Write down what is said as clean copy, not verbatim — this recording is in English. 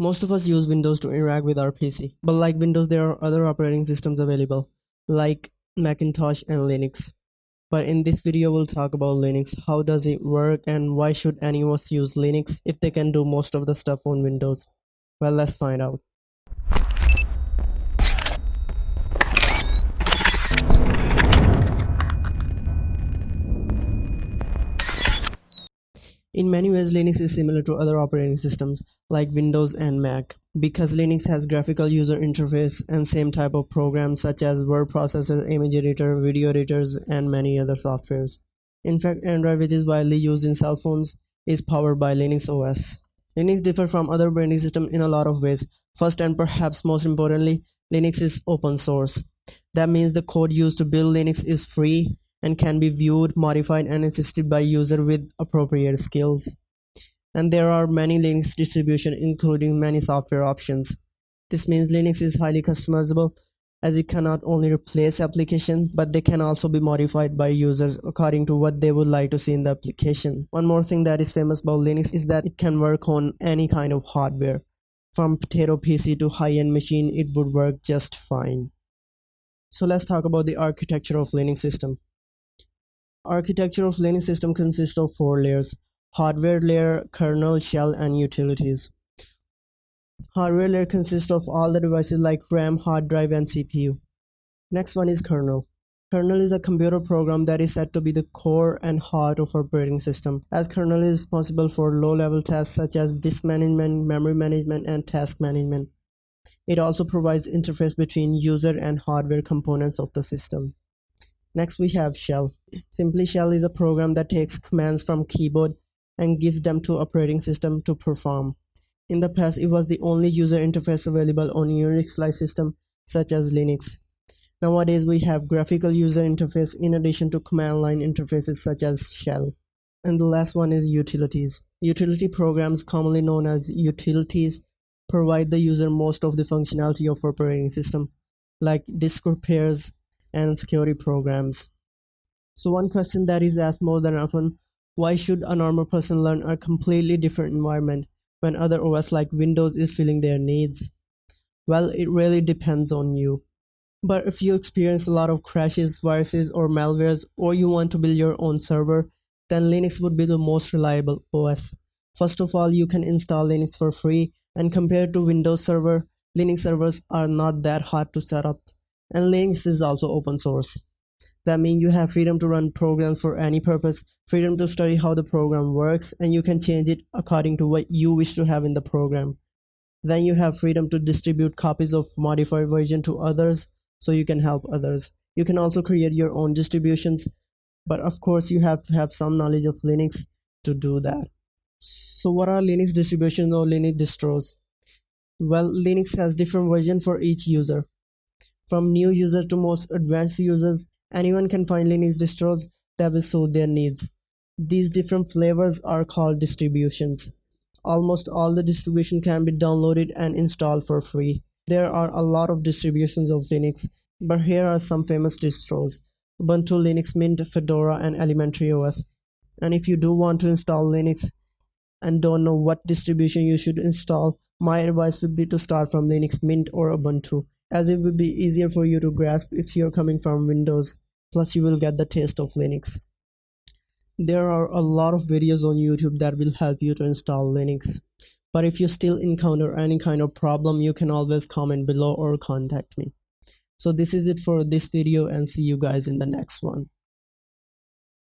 Most of us use Windows to interact with our PC, but like Windows, there are other operating systems available, like Macintosh and Linux. But in this video, we'll talk about Linux. How does it work and why should any of us use Linux if they can do most of the stuff on Windows? Well, let's find out. In many ways, Linux is similar to other operating systems like Windows and Mac because Linux has graphical user interface and same type of programs such as word processor, image editor, video editors, and many other softwares. In fact, Android, which is widely used in cell phones, is powered by Linux OS. Linux differs from other operating systems in a lot of ways. First and perhaps most importantly, Linux is open source. That means the code used to build Linux is free and can be viewed, modified, and assisted by user with appropriate skills. And there are many Linux distributions, including many software options. This means Linux is highly customizable, as it can not only replace applications, but they can also be modified by users according to what they would like to see in the application. One more thing that is famous about Linux is that it can work on any kind of hardware. From potato PC to high-end machine, it would work just fine. So let's talk about the architecture of Linux system. Architecture of Linux system consists of 4 layers: hardware layer, kernel, shell, and utilities. Hardware layer consists of all the devices like RAM, hard drive, and CPU. Next one is kernel. Kernel is a computer program that is said to be the core and heart of operating system, as kernel is responsible for low-level tasks such as disk management, memory management, and task management. It also provides interface between user and hardware components of the system. Next we have shell. Simply, shell is a program that takes commands from keyboard and gives them to operating system to perform. In the past, it was the only user interface available on Unix-like system such as Linux. Nowadays, we have graphical user interface in addition to command line interfaces such as shell. And the last one is utilities. Utility programs, commonly known as utilities, provide the user most of the functionality of operating system, like disk repairs and security programs. So one question that is asked more than often: why should a normal person learn a completely different environment when other OS like Windows is filling their needs? Well, it really depends on you. But if you experience a lot of crashes, viruses, or malwares, or you want to build your own server, then Linux would be the most reliable OS. First of all, you can install Linux for free, and compared to Windows Server, Linux servers are not that hard to set up. And Linux is also open source. That means you have freedom to run programs for any purpose, freedom to study how the program works, and you can change it according to what you wish to have in the program. Then you have freedom to distribute copies of modified version to others so you can help others. You can also create your own distributions, but of course you have to have some knowledge of Linux to do that. So what are Linux distributions or Linux distros? Well, Linux has different versions for each user. From new users to most advanced users, anyone can find Linux distros that will suit their needs. These different flavors are called distributions. Almost all the distribution can be downloaded and installed for free. There are a lot of distributions of Linux, but here are some famous distros: Ubuntu, Linux Mint, Fedora, and Elementary OS. And if you do want to install Linux and don't know what distribution you should install, my advice would be to start from Linux Mint or Ubuntu, as it will be easier for you to grasp if you're coming from Windows, plus you will get the taste of Linux. There are a lot of videos on YouTube that will help you to install Linux, but if you still encounter any kind of problem, you can always comment below or contact me. So this is it for this video, and see you guys in the next one.